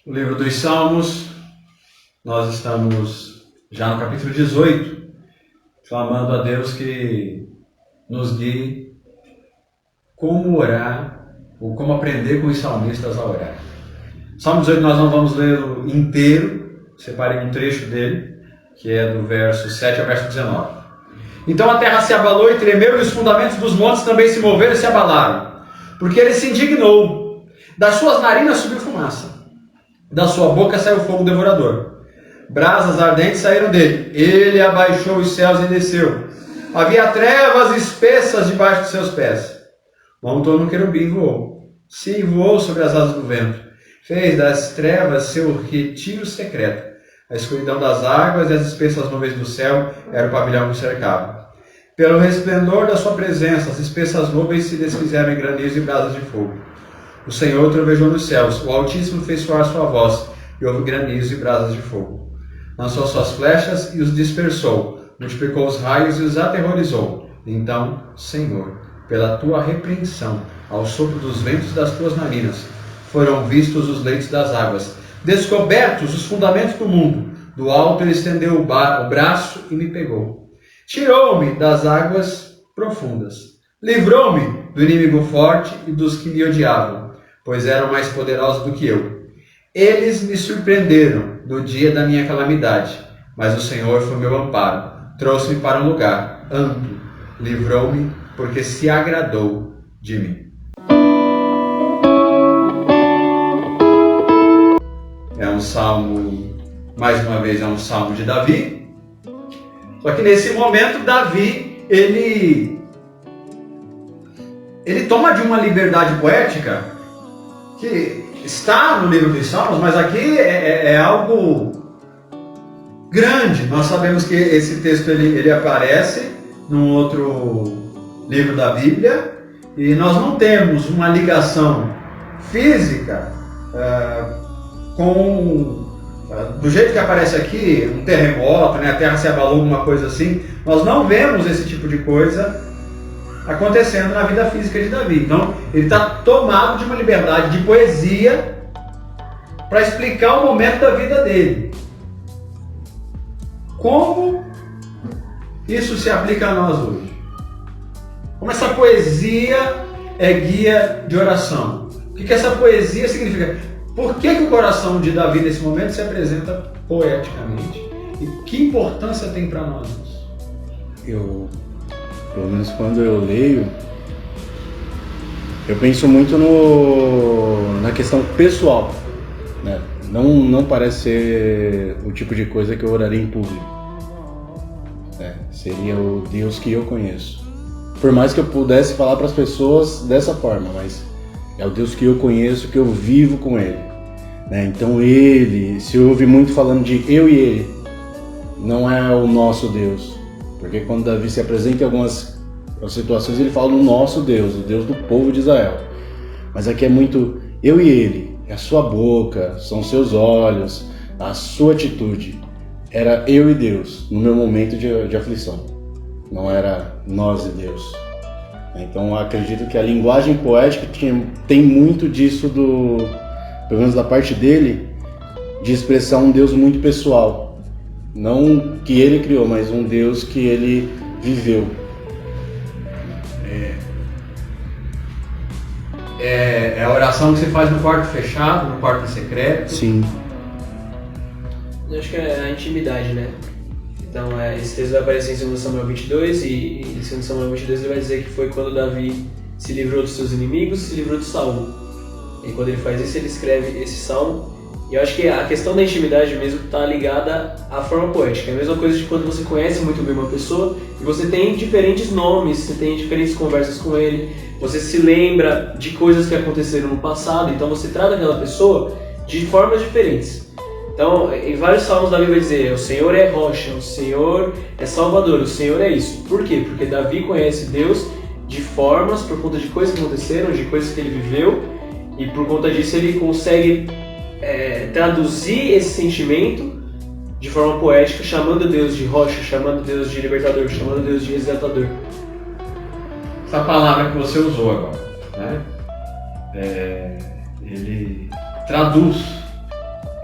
O livro dos Salmos, nós estamos já no capítulo 18, clamando a Deus que nos guie como orar, ou como aprender com os salmistas a orar. Salmo 18 nós não vamos lê-lo inteiro, separei um trecho dele, que é do verso 7 ao verso 19. Então a terra se abalou e tremeram, e os fundamentos dos montes também se moveram e se abalaram, porque ele se indignou. Das suas narinas subiu fumaça, da sua boca saiu fogo devorador. Brasas ardentes saíram dele. Ele abaixou os céus e desceu. Havia trevas espessas debaixo de seus pés. Montou no querubim e voou. Sim, voou sobre as asas do vento. Fez das trevas seu retiro secreto. A escuridão das águas e as espessas nuvens do céu era o pavilhão que o cercava. Pelo resplendor da sua presença, as espessas nuvens se desfizeram em granizo e brasas de fogo. O Senhor trovejou nos céus, o Altíssimo fez soar sua voz, e houve granizo e brasas de fogo. Lançou suas flechas e os dispersou, multiplicou os raios e os aterrorizou. Então, Senhor, pela tua repreensão, ao sopro dos ventos das tuas narinas, foram vistos os leitos das águas, descobertos os fundamentos do mundo. Do alto ele estendeu o braço e me pegou. Tirou-me das águas profundas. Livrou-me do inimigo forte e dos que me odiavam, pois eram mais poderosos do que eu. Eles me surpreenderam no dia da minha calamidade, mas o Senhor foi meu amparo. Trouxe-me para um lugar amplo, livrou-me, porque se agradou de mim. É um salmo, mais uma vez, é um salmo de Davi. Só que nesse momento, Davi, ele toma de uma liberdade poética que está no livro dos Salmos, mas aqui é algo grande. Nós sabemos que esse texto ele aparece num outro livro da Bíblia e nós não temos uma ligação física do jeito que aparece aqui, um terremoto, né? A terra se abalou, alguma coisa assim. Nós não vemos esse tipo de coisa acontecendo na vida física de Davi. Então, ele está tomado de uma liberdade de poesia para explicar o momento da vida dele. Como isso se aplica a nós hoje? Como essa poesia é guia de oração? O que essa poesia significa? Por que o coração de Davi nesse momento se apresenta poeticamente? E que importância tem para nós isso? Pelo menos quando eu leio, eu penso muito na questão pessoal, né? Não parece ser o tipo de coisa que eu oraria em público, né? Seria o Deus que eu conheço. Por mais que eu pudesse falar para as pessoas dessa forma, mas é o Deus que eu conheço, que eu vivo com Ele, né? Então Ele, se ouve muito falando de eu e Ele, não é o nosso Deus. Porque quando Davi se apresenta em algumas situações, ele fala no nosso Deus, o Deus do povo de Israel. Mas aqui é muito eu e ele, é a sua boca, são seus olhos, a sua atitude. Era eu e Deus no meu momento de aflição, não era nós e Deus. Então eu acredito que a linguagem poética tem muito disso, pelo menos da parte dele, de expressar um Deus muito pessoal. Não que ele criou, mas um Deus que ele viveu. É a oração que você faz no quarto fechado, no quarto secreto. Sim. Eu acho que é a intimidade, né? Então, esse texto vai aparecer em 2 Samuel 22 e em 2 Samuel 22 ele vai dizer que foi quando Davi se livrou dos seus inimigos, se livrou de Saul. E quando ele faz isso, ele escreve esse salmo. E eu acho que a questão da intimidade mesmo está ligada à forma poética. É a mesma coisa de quando você conhece muito bem uma pessoa e você tem diferentes nomes, você tem diferentes conversas com ele, você se lembra de coisas que aconteceram no passado, então você trata aquela pessoa de formas diferentes. Então, em vários salmos Davi vai dizer, o Senhor é rocha, o Senhor é salvador, o Senhor é isso. Por quê? Porque Davi conhece Deus de formas, por conta de coisas que aconteceram, de coisas que ele viveu, e por conta disso ele consegue traduzir esse sentimento de forma poética, chamando Deus de rocha, chamando Deus de libertador, chamando Deus de resgatador. Essa palavra que você usou agora, né? Ele traduz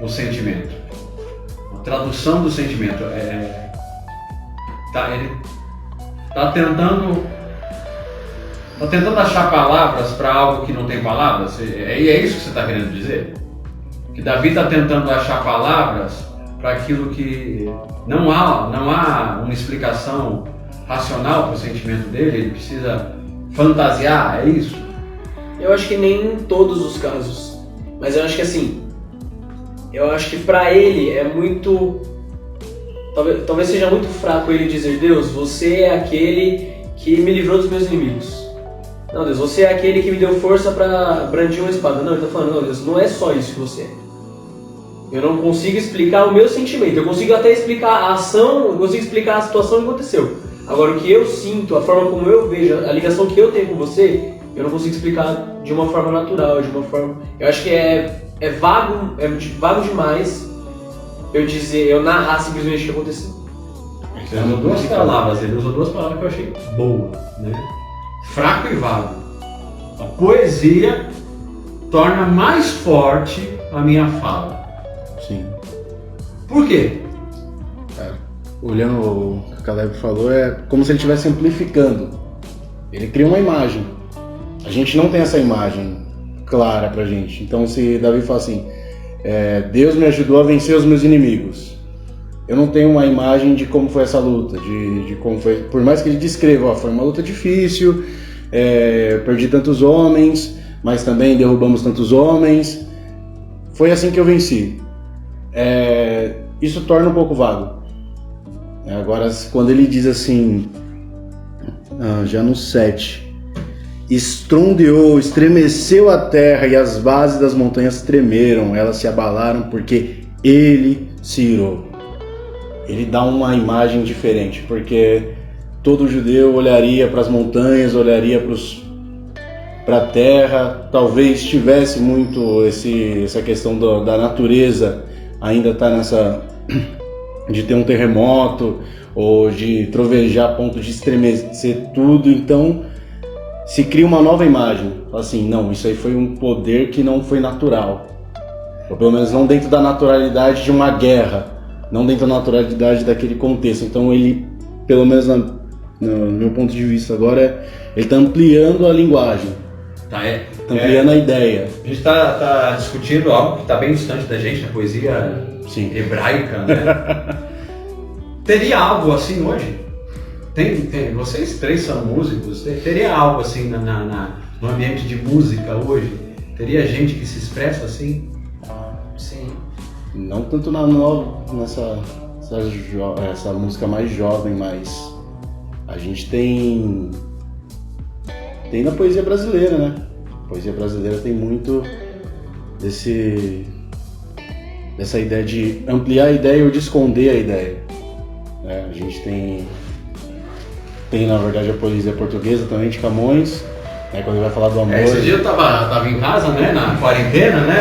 o sentimento. A tradução do sentimento. Ele está tentando achar palavras para algo que não tem palavras. É isso que você está querendo dizer? Que Davi está tentando achar palavras para aquilo que não há uma explicação racional para o sentimento dele, ele precisa fantasiar, é isso? Eu acho que nem em todos os casos, mas eu acho que assim, eu acho que para ele é muito, talvez seja muito fraco ele dizer: Deus, você é aquele que me livrou dos meus inimigos. Não, Deus, você é aquele que me deu força para brandir uma espada. Não, ele está falando: não, Deus, não é só isso que você é. Eu não consigo explicar o meu sentimento, eu consigo até explicar a ação, eu consigo explicar a situação que aconteceu. Agora, o que eu sinto, a forma como eu vejo, a ligação que eu tenho com você, eu não consigo explicar de uma forma natural, de uma forma... Eu acho que é vago demais eu narrar simplesmente o que aconteceu. Ele usou duas palavras que eu achei boas, né? Fraco e vago. A poesia torna mais forte a minha fala. Sim. Por quê? Olhando o que o Caleb falou, é como se ele estivesse amplificando. Ele cria uma imagem. A gente não tem essa imagem clara pra gente. Então, se Davi fala assim, Deus me ajudou a vencer os meus inimigos, eu não tenho uma imagem de como foi essa luta, de como foi. Por mais que ele descreva, foi uma luta difícil, perdi tantos homens, mas também derrubamos tantos homens. Foi assim que eu venci. Isso torna um pouco vago. Agora, quando ele diz assim, já no 7, estrondeou, estremeceu a terra e as bases das montanhas tremeram, elas se abalaram porque ele se irou. Ele dá uma imagem diferente, porque todo judeu olharia para as montanhas, olharia para a terra, talvez tivesse muito essa questão da natureza, ainda está nessa de ter um terremoto ou de trovejar a ponto de estremecer tudo. Então se cria uma nova imagem, assim, não, isso aí foi um poder que não foi natural, ou pelo menos não dentro da naturalidade de uma guerra, não dentro da naturalidade daquele contexto. Então ele, pelo menos no meu ponto de vista agora, ele está ampliando a linguagem. Tá ampliando a ideia. A gente tá discutindo algo que está bem distante da gente, a poesia hebraica, né? Teria algo assim hoje? Tem, vocês três são músicos, teria algo assim no ambiente de música hoje? Teria gente que se expressa assim? Sim. Não tanto nessa música mais jovem, mas a gente tem na poesia brasileira, né? A poesia brasileira tem muito dessa ideia de ampliar a ideia ou de esconder a ideia. A gente tem na verdade a poesia portuguesa também, de Camões, quando ele vai falar do amor. Esse dia eu tava em casa, né, na quarentena, né?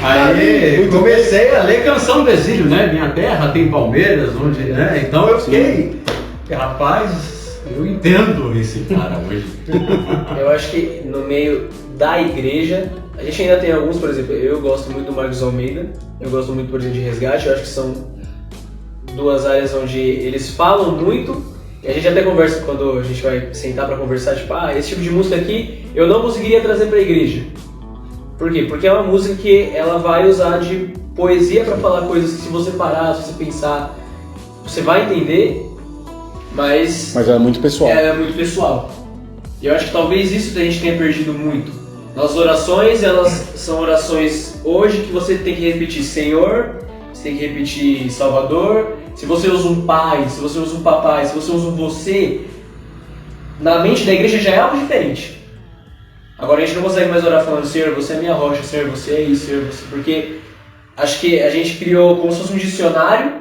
Aí comecei a ler Canção do Exílio, né? Minha terra tem palmeiras, onde, né? Então eu fiquei, rapaz, eu entendo esse cara hoje. Eu acho que no meio da igreja, a gente ainda tem alguns, por exemplo, eu gosto muito do Marcos Almeida, eu gosto muito, por exemplo, de Resgate, eu acho que são duas áreas onde eles falam muito. E a gente até conversa quando a gente vai sentar para conversar, tipo, esse tipo de música aqui eu não conseguiria trazer para a igreja. Por quê? Porque é uma música que ela vai usar de poesia para falar coisas que, se você parar, se você pensar, você vai entender, mas é muito pessoal. É muito pessoal. E eu acho que talvez isso a gente tenha perdido muito. Nas orações, elas são orações hoje que você tem que repetir Senhor, você tem que repetir Salvador. Se você usa um pai, se você usa um papai, se você usa um você, na mente da igreja já é algo diferente. Agora a gente não consegue mais orar falando, Senhor, você é minha rocha, Senhor, você é isso, Senhor, você... Porque acho que a gente criou como se fosse um dicionário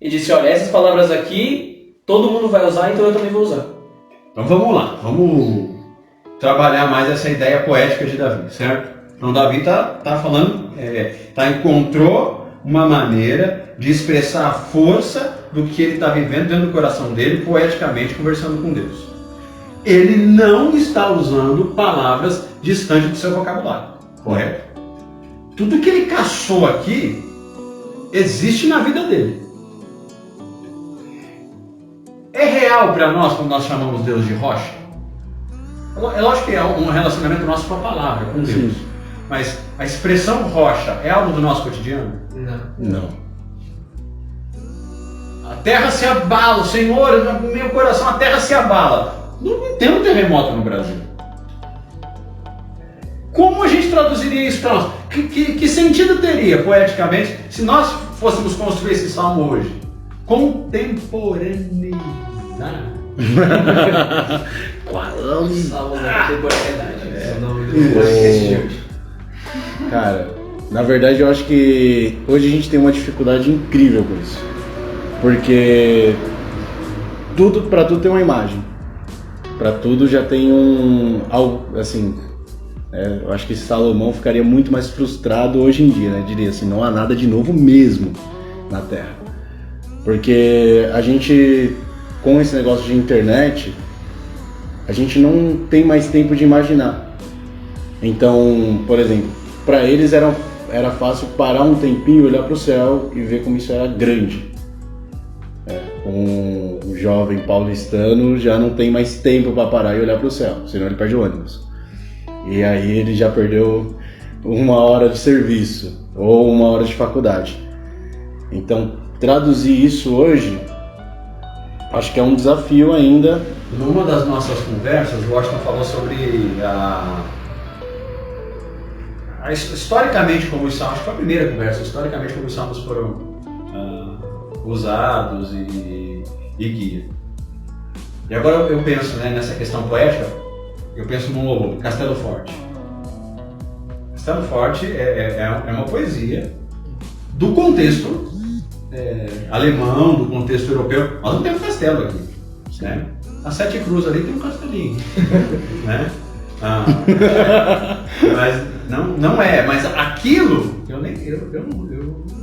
e disse, olha, essas palavras aqui, todo mundo vai usar, então eu também vou usar. Então vamos lá, vamos trabalhar mais essa ideia poética de Davi, certo? Então Davi tá falando, encontrou uma maneira de expressar a força do que ele está vivendo dentro do coração dele, poeticamente conversando com Deus. Ele não está usando palavras distantes do seu vocabulário, correto? tudo que ele caçou aqui existe na vida dele. É real para nós quando nós chamamos Deus de rocha? É lógico que é um relacionamento nosso com a palavra, com Deus. Sim. Mas a expressão rocha é algo do nosso cotidiano? Não. A terra se abala, Senhor, no meu coração a terra se abala. Não tem um terremoto no Brasil. Como a gente traduziria isso para nós? Que sentido teria, poeticamente, se nós fôssemos construir esse salmo hoje? Contemporaneizar. Salmo da contemporaneidade. É o nome do podcast de hoje. Cara, na verdade eu acho que hoje a gente tem uma dificuldade incrível com isso. Porque pra tudo tem uma imagem. Pra tudo já tem algo assim. Eu acho que Salomão ficaria muito mais frustrado hoje em dia, né? Diria assim, não há nada de novo mesmo na Terra. Porque a gente, com esse negócio de internet, a gente não tem mais tempo de imaginar. Então, por exemplo, para eles era fácil parar um tempinho, olhar para o céu e ver como isso era grande. Um jovem paulistano já não tem mais tempo para parar e olhar para o céu, senão ele perde o ônibus. E aí ele já perdeu 1 hora de serviço ou 1 hora de faculdade. Então, traduzir isso hoje, acho que é um desafio ainda. Numa das nossas conversas, o Washington falou sobre historicamente como os salmos, acho que foi a primeira conversa, historicamente como os salmos foram usados e guia. E agora eu penso, né, nessa questão poética, eu penso num louvor, Castelo Forte. Castelo Forte é uma poesia do contexto alemão, do contexto europeu. Nós não temos castelo aqui, né? A Sete Cruz ali tem um castelinho, né? Mas não é, mas aquilo, eu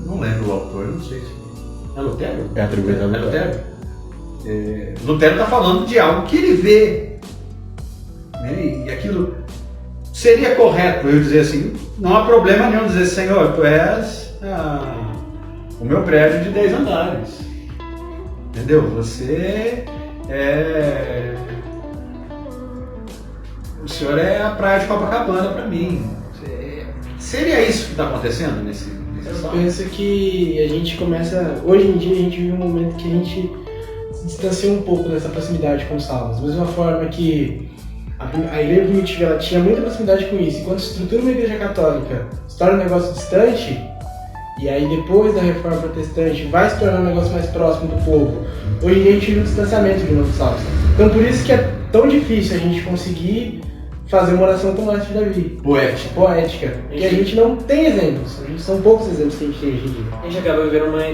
não lembro o autor, eu não sei se é Lutero? É atribuído a Lutero. Lutero está falando de algo que ele vê, né? E aquilo seria correto eu dizer assim, não há problema nenhum dizer, Senhor, tu és o meu prédio de 10 andares, entendeu? Você o Senhor é a praia de Copacabana para mim. Seria isso que está acontecendo nesse Eu penso que a gente começa, hoje em dia a gente vive um momento que a gente se distancia um pouco dessa proximidade com os salmos. Da mesma forma que a igreja primitiva ela tinha muita proximidade com isso, enquanto se estrutura uma igreja católica se torna um negócio distante, e aí depois da reforma protestante vai se tornar um negócio mais próximo do povo. Hoje em dia a gente vive um distanciamento de novos salmos. Então por isso que é tão difícil a gente conseguir fazer uma oração como essa de Davi. Poética. Porque a gente não tem exemplos. São poucos exemplos que a gente tem hoje em dia. A gente acaba vivendo uma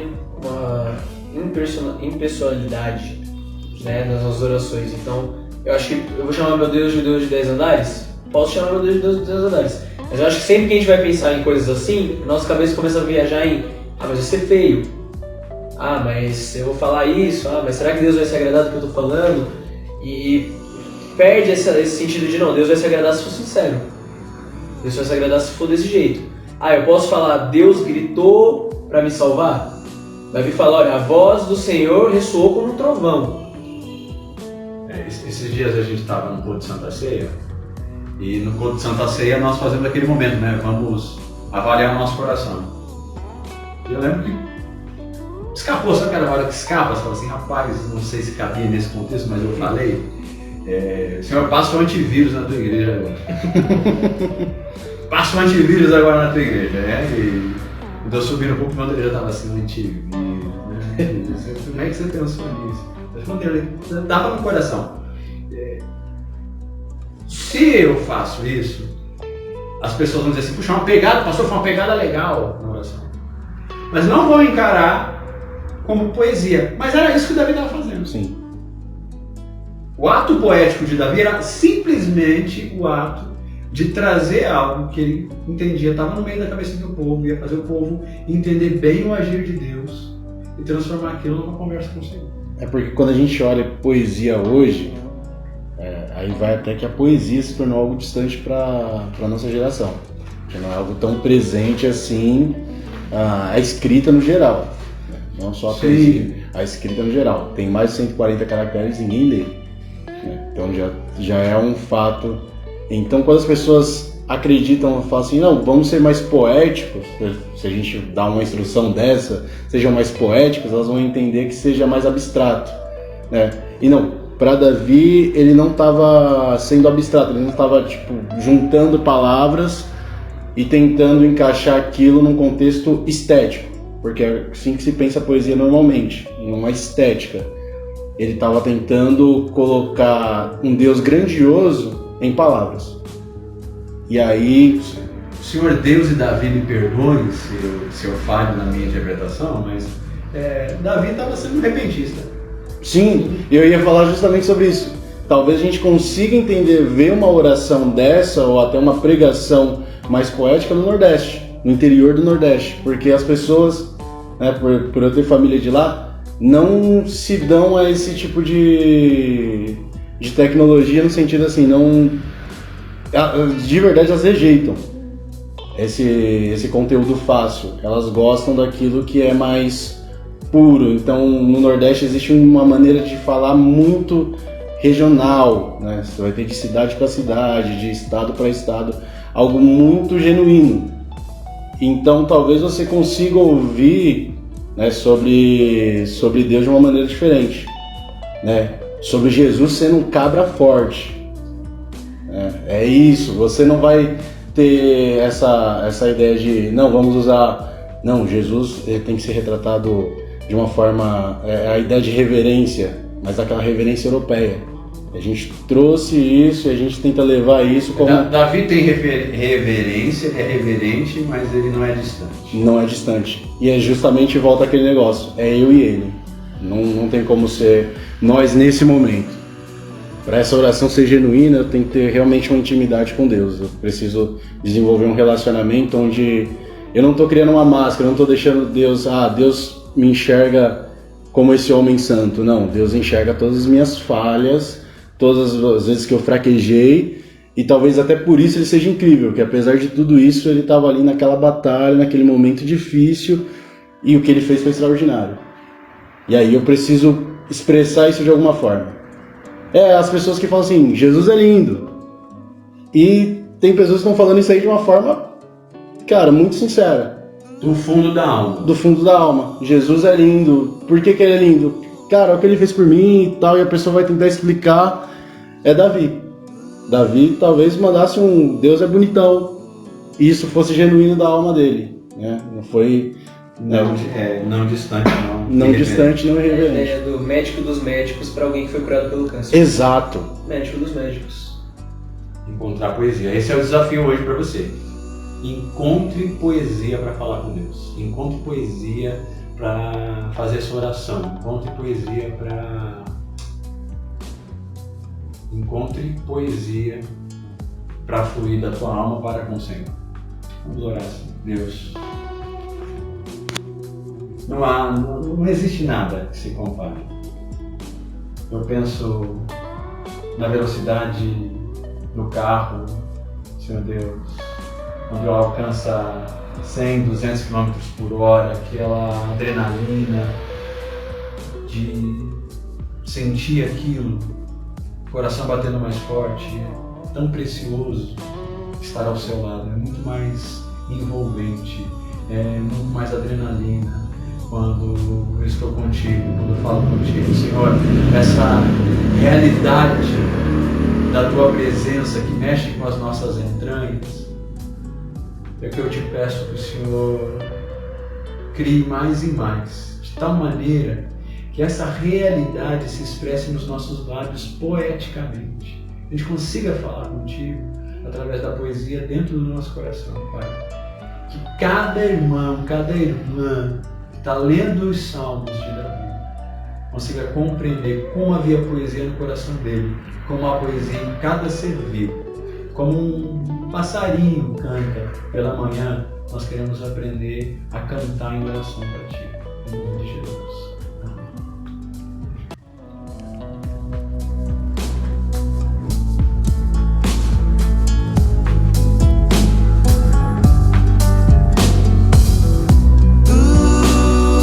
impessoalidade, né, nas nossas orações. Então, eu acho que eu vou chamar meu Deus de 10 andares? Posso chamar meu Deus de Deus de 10 andares. Mas eu acho que sempre que a gente vai pensar em coisas assim, nossa cabeça começa a viajar em mas vai ser feio. Mas eu vou falar isso. Mas será que Deus vai se agradar do que eu tô falando? E perde esse sentido de não, Deus vai se agradar se for sincero. Deus vai se agradar se for desse jeito. Eu posso falar, Deus gritou para me salvar? Davi fala, olha, a voz do Senhor ressoou como um trovão. Esses dias a gente estava no culto de Santa Ceia, e no culto de Santa Ceia nós fazemos aquele momento, né? Vamos avaliar o nosso coração. E eu lembro que escapou, sabe aquela hora que escapa? Você fala assim, rapaz, não sei se cabia nesse contexto, mas eu falei, Senhor, passa o antivírus na tua igreja agora. Passa o antivírus agora na tua igreja, E eu subindo um pouco, meu Deus já estava assim, antivírus, né? Como é que você pensou nisso? Eu respondeu, dava no coração. Se eu faço isso, as pessoas vão dizer assim, puxa, pastor, foi uma pegada legal na oração. Mas não vão encarar como poesia. Mas era isso que Davi estava fazendo. Sim. O ato poético de Davi era simplesmente o ato de trazer algo que ele entendia, estava no meio da cabeça do povo, ia fazer o povo entender bem o agir de Deus e transformar aquilo numa conversa com o Senhor. É porque quando a gente olha poesia hoje, aí vai até que a poesia se tornou algo distante para a nossa geração. que não é algo tão presente assim a escrita no geral, né? Não só a poesia, a escrita no geral. Tem mais de 140 caracteres, ninguém lê, né? Então já é um fato. Então quando as pessoas acreditam, falam assim, não, vamos ser mais poéticos, se a gente dá uma instrução dessa, sejam mais poéticos, elas vão entender que seja mais abstrato, né? E não, para Davi, ele não estava sendo abstrato, ele não estava tipo, juntando palavras e tentando encaixar aquilo num contexto estético, porque é assim que se pensa a poesia normalmente, numa estética. Ele estava tentando colocar um Deus grandioso em palavras. E aí... Senhor Deus e Davi me perdoem se eu falho na minha interpretação, mas Davi estava sendo um repentista. Sim, eu ia falar justamente sobre isso. Talvez a gente consiga entender, ver uma oração dessa, ou até uma pregação mais poética no Nordeste, no interior do Nordeste, porque as pessoas, né, por eu ter família de lá, não se dão a esse tipo de tecnologia, no sentido assim, não... De verdade elas rejeitam esse conteúdo fácil, elas gostam daquilo que é mais puro. Então no Nordeste existe uma maneira de falar muito regional, né? Você vai ter de cidade para cidade, de estado para estado, algo muito genuíno. Então talvez você consiga ouvir, né, sobre Deus de uma maneira diferente, né? Sobre Jesus sendo um cabra forte. É isso, você não vai ter essa ideia de, não, vamos usar... Não, Jesus tem que ser retratado de uma forma... a ideia de reverência, mas aquela reverência europeia. A gente trouxe isso e a gente tenta levar isso como... Davi tem reverência, ele é reverente, mas ele não é distante. Não é distante. E é justamente volta aquele negócio, é eu e ele. Não tem como ser nós nesse momento. Para essa oração ser genuína, eu tenho que ter realmente uma intimidade com Deus. Eu preciso desenvolver um relacionamento onde eu não estou criando uma máscara, eu não estou deixando Deus me enxerga como esse homem santo. Não, Deus enxerga todas as minhas falhas, todas as vezes que eu fraquejei, e talvez até por isso ele seja incrível, que apesar de tudo isso, ele estava ali naquela batalha, naquele momento difícil, e o que ele fez foi extraordinário. E aí eu preciso expressar isso de alguma forma. As pessoas que falam assim, Jesus é lindo. E tem pessoas que estão falando isso aí de uma forma, cara, muito sincera. Do fundo da alma. Do fundo da alma. Jesus é lindo. Por que ele é lindo? Cara, é o que ele fez por mim e tal, e a pessoa vai tentar explicar. É Davi. Davi talvez mandasse um Deus é bonitão. E isso fosse genuíno da alma dele, né? Não foi... Não distante, não. Não distante, não irreverente. A ideia do médico dos médicos para alguém que foi curado pelo câncer. Exato. Médico dos médicos. Encontrar poesia. Esse é o desafio hoje para você. Encontre poesia para falar com Deus. Encontre poesia para fazer sua oração. Encontre poesia para fluir da tua alma para com o Senhor. Vamos orar assim. Deus. Não existe nada que se compare. Eu penso na velocidade do carro, Senhor Deus, quando ela alcança 100, 200 km por hora, aquela adrenalina de sentir aquilo, o coração batendo mais forte, é tão precioso estar ao seu lado, é muito mais envolvente, é muito mais adrenalina. Quando eu estou contigo, quando eu falo contigo, Senhor, essa realidade da Tua presença que mexe com as nossas entranhas, é que eu te peço que o Senhor crie mais e mais, de tal maneira que essa realidade se expresse nos nossos lábios poeticamente. A gente consiga falar contigo através da poesia dentro do nosso coração, Pai. Que cada irmão, cada irmã está lendo os salmos de Davi, consiga compreender como havia poesia no coração dele, como há poesia em cada ser vivo, como um passarinho canta pela manhã, nós queremos aprender a cantar em oração para Ti, em nome de Jesus.